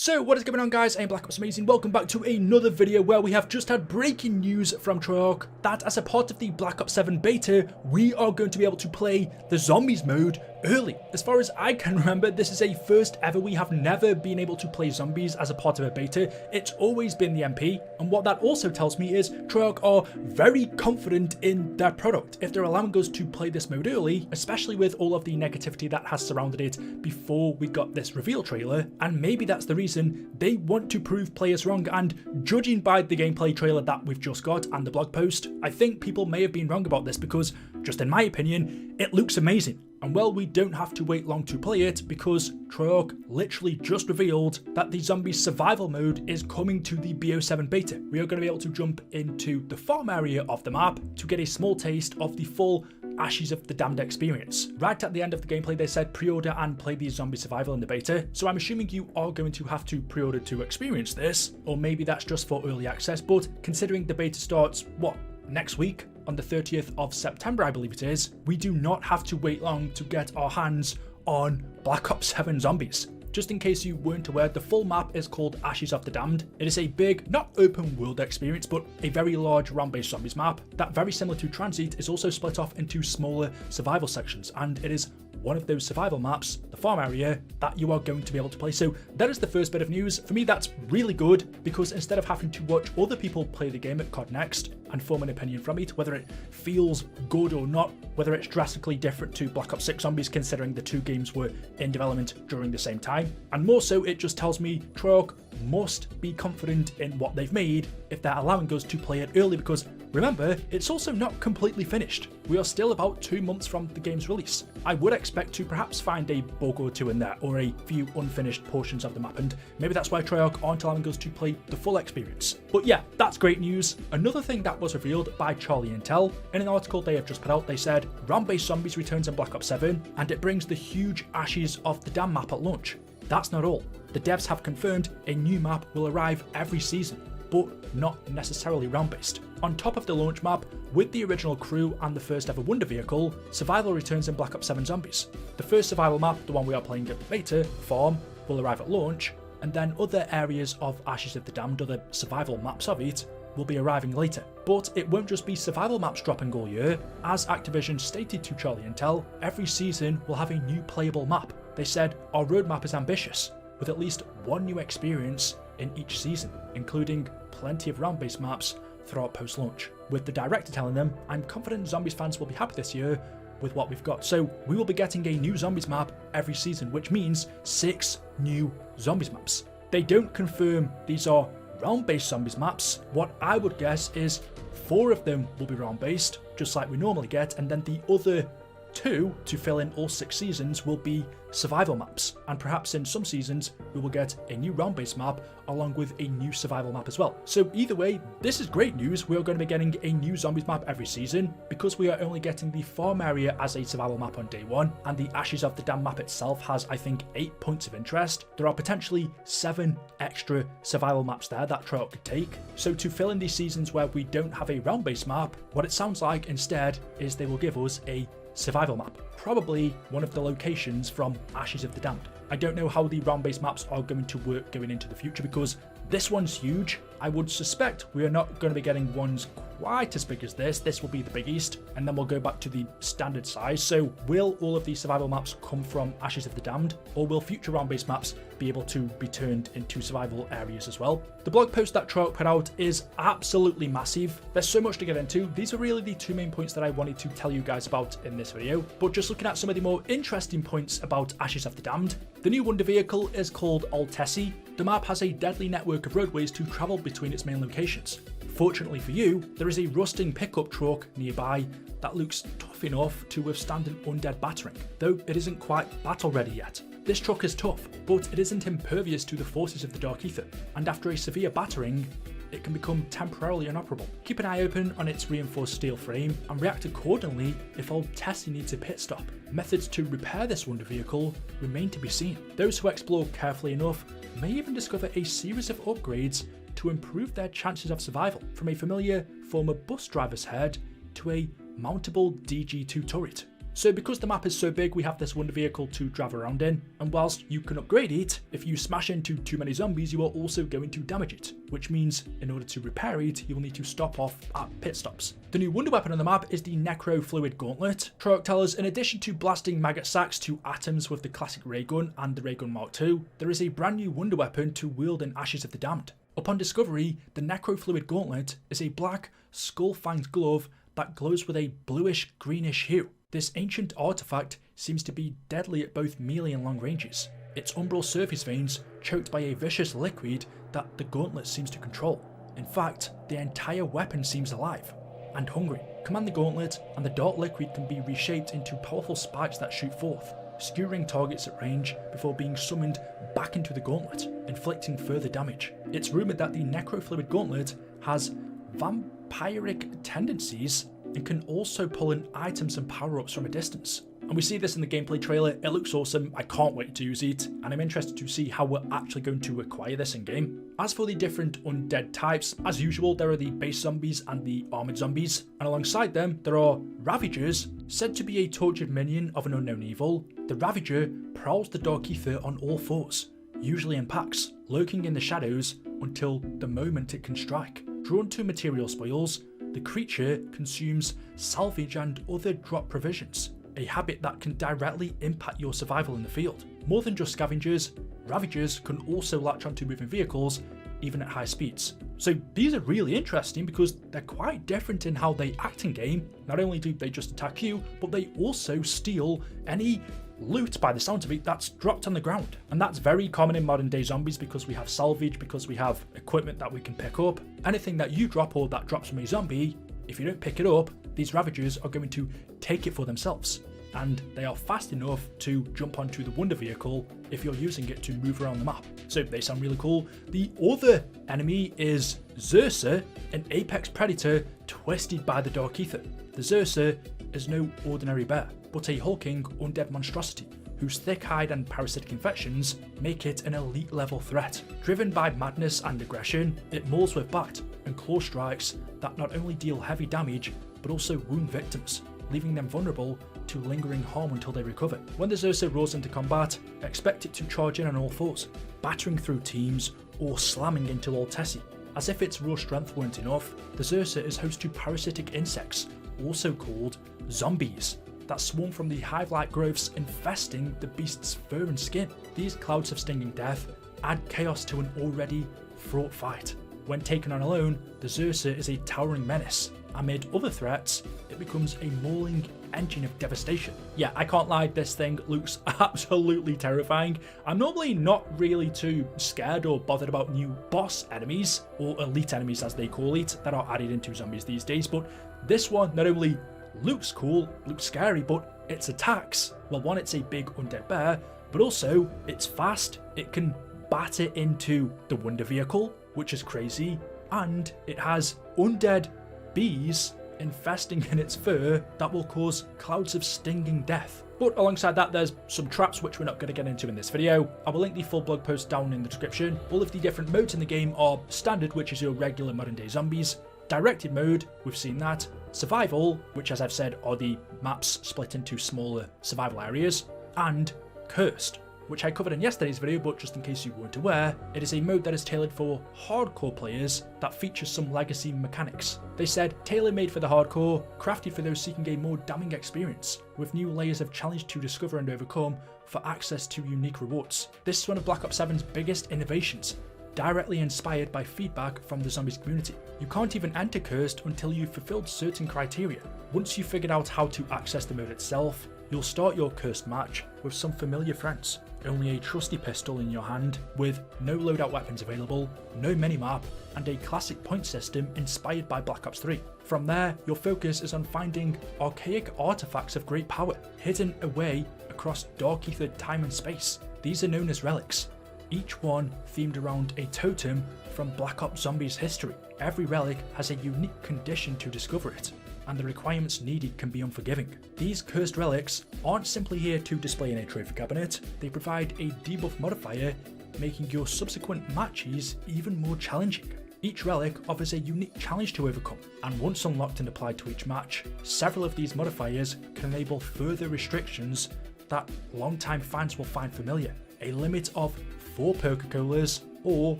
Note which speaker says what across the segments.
Speaker 1: So what is going on, guys? I'm Black Ops Amazing. Welcome back to another video where we have just had breaking news from Treyarch that as a part of the Black Ops 7 beta, we are going to be able to play the zombies mode early. As far as I can remember, this is a first ever. We have never been able to play zombies as a part of a beta. It's always been the MP, and what that also tells me is Treyarch are very confident in their product. If they're allowing us to play this mode early, especially with all of the negativity that has surrounded it before we got this reveal trailer, and maybe that's the reason they want to prove players wrong. And judging by the gameplay trailer that we've just got and the blog post, I think people may have been wrong about this because, just in my opinion, it looks amazing. And well, we don't have to wait long to play it because Treyarch literally just revealed that the zombie survival mode is coming to the BO7 beta. We are going to be able to jump into the farm area of the map to get a small taste of the full Ashes of the Damned experience. Right at the end of the gameplay, they said pre-order and play the zombie survival in the beta, so I'm assuming you are going to have to pre-order to experience this, or maybe that's just for early access. But considering the beta starts, what, next week? On the 30th of September, I believe it is, we do not have to wait long to get our hands on Black Ops 7 Zombies. Just in case you weren't aware, the full map is called Ashes of the Damned. It is a big, not open world experience, but a very large round-based zombies map that, very similar to Transite, is also split off into smaller survival sections, and it is one of those survival maps, the farm area, that you are going to be able to play. So that is the first bit of news. For me, that's really good because instead of having to watch other people play the game at COD Next and form an opinion from it, whether it feels good or not, whether it's drastically different to Black Ops 6 Zombies considering the two games were in development during the same time, and more so, it just tells me Treyarch must be confident in what they've made if they're allowing us to play it early, because remember, it's also not completely finished. We are still about 2 months from the game's release. I would expect to perhaps find a bug or two in there, or a few unfinished portions of the map, and maybe that's why Treyarch aren't allowing us to play the full experience. But yeah, that's great news. Another thing that was revealed by Charlie Intel, in an article they have just put out, they said, Round-based Zombies returns in Black Ops 7, and it brings the huge Ashes of the Damned map at launch. That's not all. The devs have confirmed a new map will arrive every season, but not necessarily round-based. On top of the launch map, with the original crew and the first ever Wonder Vehicle, survival returns in Black Ops 7 Zombies. The first survival map, the one we are playing at beta, Farm, will arrive at launch, and then other areas of Ashes of the Damned, other survival maps of it, will be arriving later. But it won't just be survival maps dropping all year. As Activision stated to Charlie Intel, every season will have a new playable map. They said, our roadmap is ambitious, with at least one new experience in each season, including plenty of round-based maps throughout post-launch. With the director telling them, I'm confident Zombies fans will be happy this year with what we've got. So we will be getting a new Zombies map every season, which means 6 new Zombies maps. They don't confirm these are round-based Zombies maps. What I would guess is 4 of them will be round-based, just like we normally get, and then the other 2 to fill in all 6 seasons will be survival maps, and perhaps in some seasons we will get a new round-based map along with a new survival map as well. So either way, this is great news. We are going to be getting a new Zombies map every season because we are only getting the farm area as a survival map on day 1, and the Ashes of the Damned map itself has, I think, 8 points of interest. There are potentially 7 extra survival maps there that Treyarch could take. So to fill in these seasons where we don't have a round-based map, what it sounds like instead is they will give us a survival map, probably one of the locations from Ashes of the Damned. I don't know how the round-based maps are going to work going into the future because this one's huge. I would suspect we are not going to be getting ones quite as big as this. This will be the biggest, and then we'll go back to the standard size. So will all of these survival maps come from Ashes of the Damned, or will future round-based maps be able to be turned into survival areas as well? The blog post that Treyarch put out is absolutely massive. There's so much to get into. These are really the 2 main points that I wanted to tell you guys about in this video, but just looking at some of the more interesting points about Ashes of the Damned, the new Wonder Vehicle is called Old Tessie. The map has a deadly network of roadways to travel between its main locations. Fortunately for you, there is a rusting pickup truck nearby that looks tough enough to withstand an undead battering, though it isn't quite battle ready yet. This truck is tough, but it isn't impervious to the forces of the Dark Ether, and after a severe battering, it can become temporarily inoperable. Keep an eye open on its reinforced steel frame and react accordingly if Old Tessie needs a pit stop. Methods to repair this Wonder Vehicle remain to be seen. Those who explore carefully enough may even discover a series of upgrades to improve their chances of survival, from a familiar former bus driver's head to a mountable DG2 turret. So because the map is so big, we have this wonder vehicle to drive around in, and whilst you can upgrade it, if you smash into too many zombies, you are also going to damage it, which means in order to repair it, you will need to stop off at pit stops. The new wonder weapon on the map is the Necro Fluid Gauntlet. Treyarch tell us, in addition to blasting maggot sacks to atoms with the classic ray gun and the ray gun Mark II, there is a brand new wonder weapon to wield in Ashes of the Damned. Upon discovery, the Necro Fluid Gauntlet is a black, skull-fanged glove that glows with a bluish-greenish hue. This ancient artifact seems to be deadly at both melee and long ranges, its umbral surface veins choked by a vicious liquid that the gauntlet seems to control. In fact, the entire weapon seems alive and hungry. Command the gauntlet and the dark liquid can be reshaped into powerful spikes that shoot forth, skewering targets at range before being summoned back into the gauntlet, inflicting further damage. It's rumoured that the Necro Fluid Gauntlet has vampiric tendencies and can also pull in items and power-ups from a distance. And we see this in the gameplay trailer. It looks awesome, I can't wait to use it, and I'm interested to see how we're actually going to acquire this in game. As for the different undead types, as usual there are the base zombies and the armoured zombies, and alongside them there are Ravagers, said to be a tortured minion of an unknown evil. The Ravager prowls the Dark Aether on all fours, usually in packs, lurking in the shadows until the moment it can strike. Drawn to material spoils, the creature consumes salvage and other drop provisions, a habit that can directly impact your survival in the field. More than just scavengers, Ravagers can also latch onto moving vehicles, even at high speeds. So these are really interesting because they're quite different in how they act in game. Not only do they just attack you, but they also steal any loot, by the sound of it, that's dropped on the ground. And that's very common in modern day zombies because we have salvage, because we have equipment that we can pick up. Anything that you drop or that drops from a zombie, if you don't pick it up, these Ravagers are going to take it for themselves. And they are fast enough to jump onto the wonder vehicle if you're using it to move around the map. So they sound really cool. The other enemy is Zersa, an apex predator twisted by the Dark Aether. The Zersa is no ordinary bear, but a hulking undead monstrosity whose thick hide and parasitic infections make it an elite level threat. Driven by madness and aggression, it mauls with bite and claw strikes that not only deal heavy damage but also wound victims, leaving them vulnerable to lingering harm until they recover. When the Zersa roars into combat, expect it to charge in on all fours, battering through teams or slamming into all Tessie. As if its raw strength weren't enough, the Zersa is host to parasitic insects, also called zombies, that swarm from the hive-like growths infesting the beast's fur and skin. These clouds of stinging death add chaos to an already fraught fight. When taken on alone, the Zersa is a towering menace. Amid other threats, it becomes a mauling engine of devastation. Yeah, I can't lie, this thing looks absolutely terrifying. I'm normally not really too scared or bothered about new boss enemies, or elite enemies as they call it, that are added into zombies these days, but this one not only looks cool, looks scary, but its attacks, well, one, it's a big undead bear, but also it's fast, it can batter into the wonder vehicle, which is crazy, and it has undead bees infesting in its fur that will cause clouds of stinging death. But alongside that, there's some traps which we're not going to get into in this video. I will link the full blog post down in the description. All of the different modes in the game are standard, which is your regular modern day zombies. Directed mode, we've seen that. Survival, which as I've said are the maps split into smaller survival areas. And Cursed, which I covered in yesterday's video, but just in case you weren't aware, it is a mode that is tailored for hardcore players that features some legacy mechanics. They said, tailor-made for the hardcore, crafted for those seeking a more damning experience, with new layers of challenge to discover and overcome for access to unique rewards. This is one of Black Ops 7's biggest innovations, directly inspired by feedback from the zombies community. You can't even enter Cursed until you've fulfilled certain criteria. Once you've figured out how to access the mode itself, you'll start your Cursed match with some familiar friends. Only a trusty pistol in your hand, with no loadout weapons available, no minimap, and a classic point system inspired by Black Ops 3. From there, your focus is on finding archaic artifacts of great power, hidden away across Dark Aether time and space. These are known as relics, each one themed around a totem from Black Ops Zombies history. Every relic has a unique condition to discover it, and the requirements needed can be unforgiving. These cursed relics aren't simply here to display in a trophy cabinet, they provide a debuff modifier, making your subsequent matches even more challenging. Each relic offers a unique challenge to overcome, and once unlocked and applied to each match, several of these modifiers can enable further restrictions that long-time fans will find familiar. A limit of 4 Pokecolas, or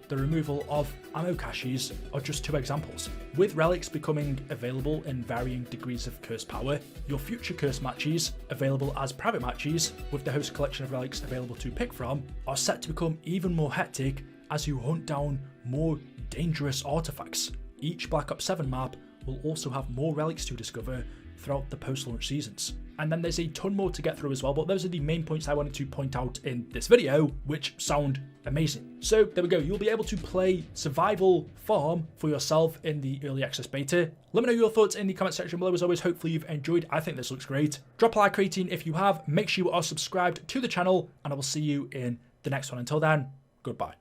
Speaker 1: the removal of ammo caches are just 2 examples. With relics becoming available in varying degrees of curse power, your future curse matches, available as private matches with the host collection of relics available to pick from, are set to become even more hectic as you hunt down more dangerous artifacts. Each Black Ops 7 map will also have more relics to discover throughout the post-launch seasons. And then there's a ton more to get through as well, but those are the main points I wanted to point out in this video, which sound amazing. So there we go, you'll be able to play Survival Farm for yourself in the early access beta. Let me know your thoughts in the comment section below. As always, hopefully you've enjoyed. I think this looks great. Drop a like rating if you have, make sure you are subscribed to the channel, and I will see you in the next one. Until then, goodbye.